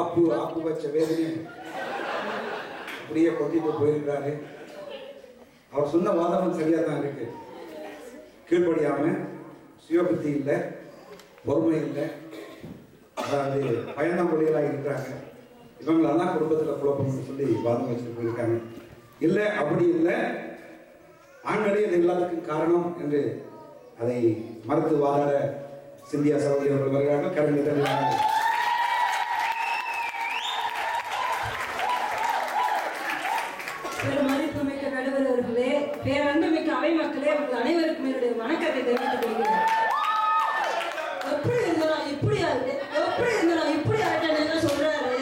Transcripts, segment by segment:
ஆப்பு வச்ச வேதனையும் அப்படியே கொட்டிட்டு போயிருக்கிறாரு. அவர் சொன்ன வாதமும் சரியா தான் இருக்கு. கீழ்படியாம, சுயபுத்தி இல்லை, பொறுமை இல்லை, அதாவது பயந்தாமொழிகளாக இருக்கிறாங்க. இவங்களெல்லாம் குடும்பத்தில் குழப்பம்னு சொல்லி வாதம் வச்சுட்டு போயிருக்காங்க. இல்லை, அப்படி இல்லை, ஆண்களே இது எல்லாத்துக்கும் காரணம் என்று அதை மறுத்து வாதாட சிந்தியா சகோதரி அவர்கள் வருகிறார்கள். கரங்களை தருகிறார்கள். மதிப்புமிக்க நடுவர் அவர்களே, பேரன்புமிக்க அவை மக்களே, உங்கள் அனைவருக்கும் என்னுடைய வணக்கத்தை தெரிவித்துக் கொள்கிறேன். எப்படி இருந்தா இப்படி ஆகுது, எப்படி இருந்தா இப்படி ஆகிட்டேன்னு சொல்றாரு.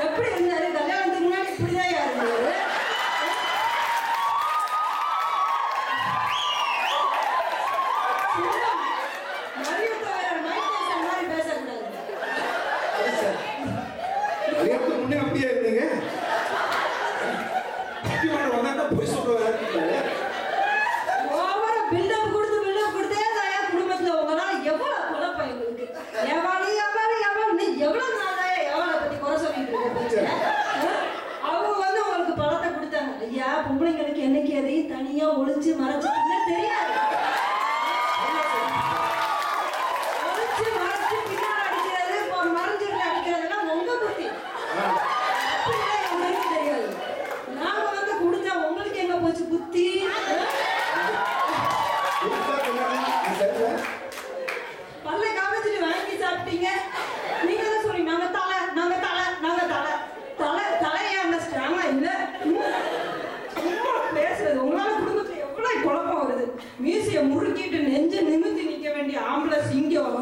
எப்படி இருந்தாரு கல்யாணத்துக்கு முன்னாடி இப்படிதான் இருந்தாரு. முன்னே அப்படியே இருந்தீங்க. பொம்பளைங்களுக்கு என்னைக்கு எதையும் தனியா ஒளிச்சு மறைச்சு தெரியாது. ஒளிச்சு மறைச்சு பின்னால் அடிக்கிறது, மறைஞ்சிட்டு அடிக்கிறதுலாம் உங்க புத்தி. தெரியாது. நாங்க வந்து கொடுத்தா உங்களுக்கு எங்க போச்சு புத்தி? பல்ல காமிச்சிட்டு வாங்கி சாப்பிட்டீங்க. நீங்க தான் சொல்றீங்க நாங்க தலை நாங்க தலை நாங்க தலை தலை தலையா அந்த ஸ்ட்ராங்கா இல்ல பேசுறது. உங்களால குடும்பத்துல எவ்வளவு குழப்பம் வருது. மீசைய முறுக்கிட்டு நெஞ்ச நிமித்தி நிக்க வேண்டிய ஆம்பளை சிங்கம்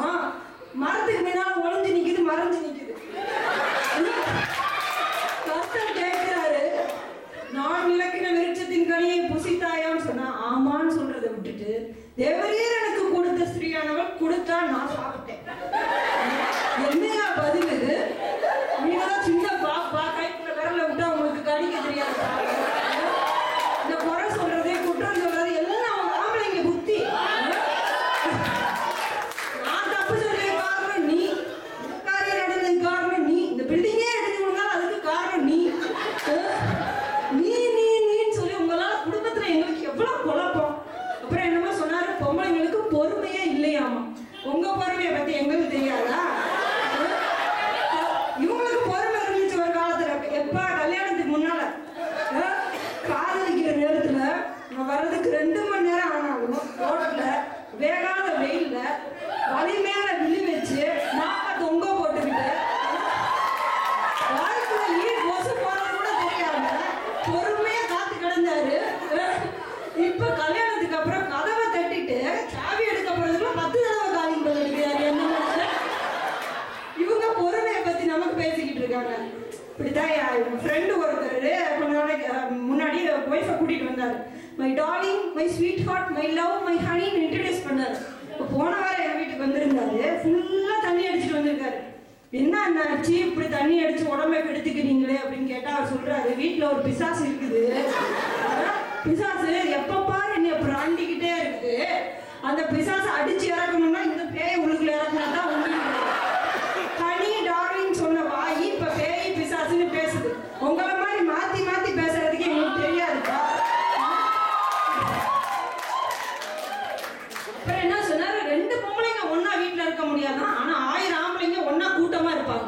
மரத்துக்கு மேலால ஒளிஞ்சு நிக்குது, மறைஞ்சு நிக்குது. கஷ்டம் கேட்கிறாரு. நான் விளக்கின விருட்சத்தின் கனியை புசித்தாயான்னு சொன்னா ஆமான்னு சொல்றதை விட்டுட்டு தேவரீர் எனக்கு கொடுத்த ஸ்ரீயானவள் கொடுத்தா நான் சாப்பிட்டேன். என்னையா பதில் இது? நீங்க தான் சின்ன பாப்பா, கைக்குள்ள விரல விட்டா உங்களுக்கு கடிக்க தெரியாது. இந்த குறை சொல்றது, குற்றம் சொல்றது எல்லாம் அவங்க ஆம்பளைங்க புத்தி. நான் தப்பு சொல்ல காரணம் நீ, இந்த காரியம் நடந்தது காரணம் நீ, இந்த பில்டிங்கே எடுத்து கொடுத்தாலும் அதுக்கு காரணம் நீ. நீன்னு சொல்லி உங்களால குடும்பத்துல எங்களுக்கு எவ்வளவு குழப்பம். அப்புறம் என்னமோ சொன்னாரு, பொம்பளைங்களுக்கு பொறுமையே இல்லையாமா. உங்க பொறுமையை பத்தி எங்களுக்கு தெரியாதா? இவங்களுக்கு பொறுமை இருந்துச்சு ஒரு காலத்துல. எப்ப கல்யாணத்துக்கு முன்னால காதலிக்கிற நேரத்துல வர்றதுக்கு 2 மணி நேரம் ஆனாலும் ரோட்ல வேகாத வெயில்ல வலி மேல விழி வச்சு நாம தொங்க போட்டுக்கிட்டு வாழ்க்கையில கொசு போறது கூட தெரியாம பொறுமையா காத்து கிடந்தாரு. இப்ப கல்யாணத்துக்கு அப்புறம் கதவை தட்டிட்டு சாவி எடுக்க போறதுக்குள்ள 10 தடவை காலிங் பண்ணிருக்காரு. என்ன இவங்க பொறுமையை பத்தி நமக்கு பேசிக்கிட்டு இருக்காங்க. இப்படிதான் என் ஃப்ரெண்டு ஒருத்தர் கொஞ்ச நாளைக்கு முன்னாடி ஒய்ஃபை கூட்டிட்டு வந்தாரு. My darling, my sweetheart, my love, my ஹனின்னு இன்ட்ரடியூஸ் பண்ணாரு. இப்போ போன வாரம் என் வீட்டுக்கு வந்திருந்தாரு. ஃபுல்லா தண்ணி அடிச்சுட்டு வந்திருக்காரு. என்ன ஆச்சு இப்படி தண்ணி அடிச்சு உடம்பை கெடுத்துக்கிறீங்களே அப்படின்னு கேட்டா அவர் சொல்றாரு, வீட்டுல ஒரு பிசாசு இருக்குது. பிசாசு எப்ப பாரு என்ன பிராண்டிக்கிட்டே இருக்கு. அந்த பிசாசு அடிச்சு இறக்கணும்னா இந்த பேய் உள்ளுக்குள்ள இறக்குனா தான் உங்களுக்கு தனி டார்லிங் சொன்ன வாயி இப்ப பேய் பிசாசுன்னு பேசுது. உங்களை மாதிரி மாத்தி மாத்தி பேசுறதுக்கு எனக்கு தெரியாதுப்பா. அப்புறம் என்ன சொன்னாரு, 2 பொம்பளைங்க ஒன்னா வீட்டுல இருக்க முடியாதான், ஆனா 1000 ஆம்பளைங்க ஒன்னா கூட்டமா இருப்பாங்க.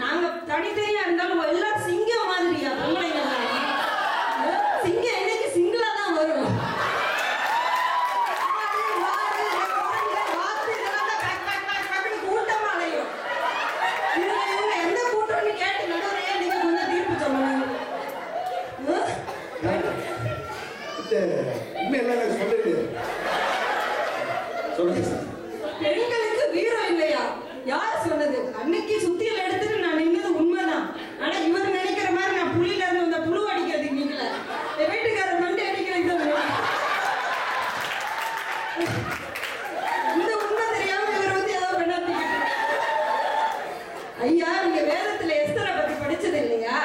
நாங்க தனித்தனியா இருந்தாலும் எல்லாம் சிங்கம் மாதிரியா பொம்பளைங்க. சிங்கம் என்னைக்கு சிங்கிளா தான் வரும். கூட்டமா அலையும். இவங்க எந்த கூட்டம்னு கேட்டு நடுவரையா நீங்க கொஞ்சம் தீர்ப்பு சொல்லணும். பெண்களுக்கு வீரம் இல்லையா? யார் சொன்னது? அன்னைக்கு சுத்தியில எடுத்துட்டு நான் நின்னது உண்மைதான். ஆனா இவர் நினைக்கிற மாதிரி நான் புள்ளில இருந்து வந்த புழு அடிக்கிறதுக்கு நீங்கள என் வீட்டுக்காரர் மண்டை அடிக்கிறது இந்த உண்மை தெரியாம இவர் வந்து ஏதோ பண்ணாதீங்க. ஐயா, நீங்க வேதத்துல எஸ்தரை பத்தி படிச்சது இல்லையா?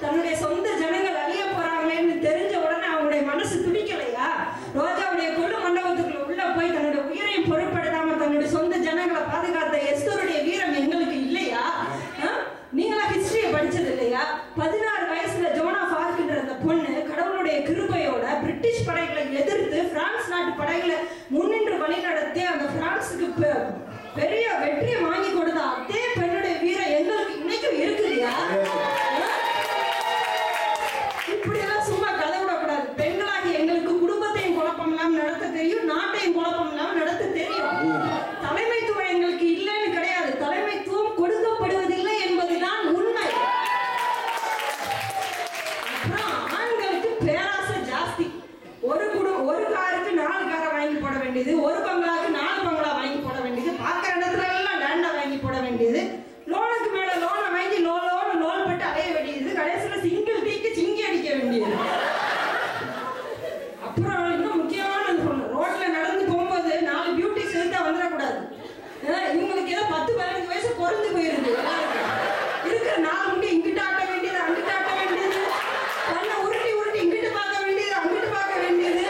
தன்னுடைய சொந்த ஜனங்கள் அழிய போறாங்களேன்னு தெரிஞ்ச உடனே அவங்களுடைய மனசு துடிக்கலையா? ரோஜாவுடைய கொள்ளு மண்டபத்துக்குள்ள உள்ள போய் தன்னுடைய உயிரையும் பொருட்படுத்தாம தன்னுடைய சொந்த ஜனங்களை பாதுகாத்த எஸ்தருடைய வீரம் எங்களுக்கு இல்லையா? பொருந்து போயிருது இருக்கிற 4 முடி இங்கிட்ட ஆட்ட வேண்டியது அங்கிட்ட ஆட்ட வேண்டியது கண்ணை உருட்டி உருட்டி இங்கிட்டு பார்க்க வேண்டியது அங்கிட்டு பார்க்க வேண்டியது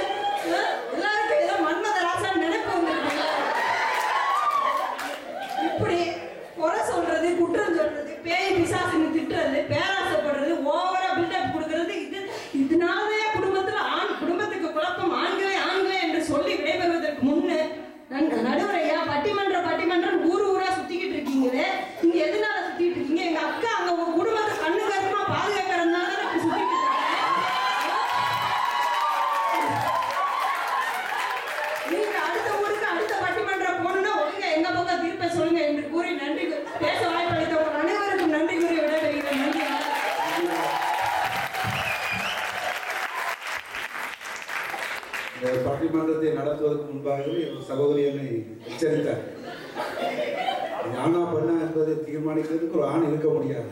எல்லாருக்கும் ஏதோ மன்மத ராசான்னு நினைப்பு வந்துருக்கு. இப்படி குறை சொல்றது குற்றம் சொல்றது பேய் பிசாசுன்னு திட்டுறது பேராசைப்படுறது ஓவரா பில்டப் கொடுக்கறது இதனாலே குடும்பத்துக்கு குழப்பம் ஆண்களே என்று சொல்லி விடைபெறுவதற்கு முன்னு நடுவரையா பட்டிமன்றம் ஊரா சுத்திக்கிட்டு இருக்கீங்களே நீங்க எதனால சுத்திட்டு இருக்கீங்க? எங்க அக்கா அங்க உங்க குடும்பத்தை கண்ணு கருமா பாதுகாக்கிறதுனால தான் அப்படி சுத்திட்டு நீங்க அடுத்த ஊருக்கு அடுத்த பட்டிமன்றம் போகணும்னா ஒழுங்கா எங்க பக்கம் தீர்ப்பை சொல்லுங்க என்று கூறி நன்றி பேச வாய்ப்பளித்த உங்கள் அனைவருக்கும் நன்றி கூறி விடைபெறுகிறேன். நன்றி. இந்த பட்டிமன்றத்தை நடத்துவதற்கு முன்பாகவே சகோதரி என்னை எச்சரித்தார். ஆணா பெண்ணா என்பதை தீர்மானிக்கிறதுக்கு ஒரு ஆண் இருக்க முடியாது.